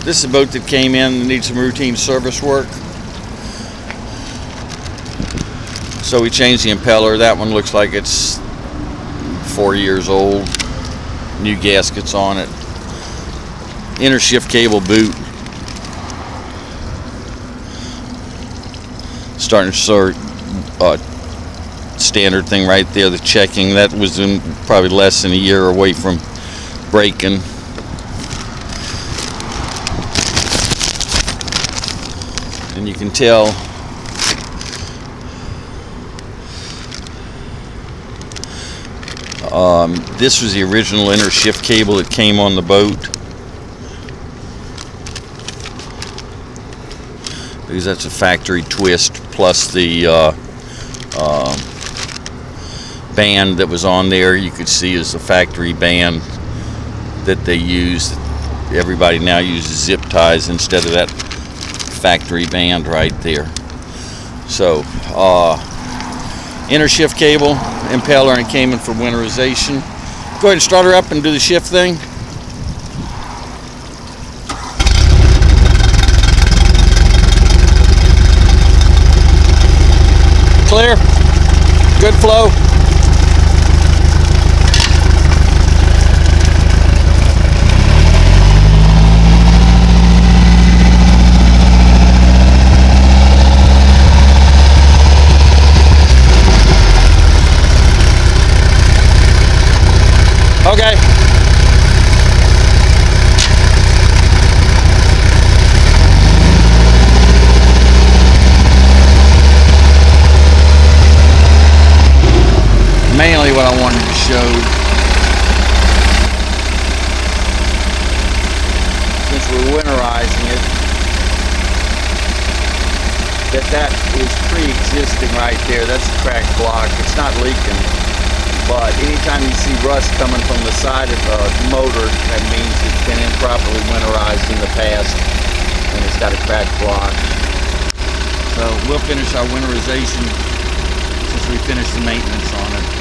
This is a boat that came in and needs some routine service work. So we changed the impeller. That one looks like it's 4 years old. New gaskets on it. Inner shift cable boot. Starting to start standard thing right there, the checking. That was in probably less than a year away from breaking. And you can tell this was the original inner shift cable that came on the boat, because that's a factory twist, plus the band that was on there you could see is the factory band that they use. Everybody now uses zip ties instead of that factory band right there. So inner shift cable, impeller, and it came in for winterization. Go ahead and start her up and do the shift thing. Clear. Good flow. Okay. Mainly what I wanted to show, since we're winterizing it, that is pre-existing right there. That's a cracked block. It's not leaking. But anytime you see rust coming from the side of the motor, that means it's been improperly winterized in the past and it's got a cracked block. So we'll finish our winterization since we finished the maintenance on it.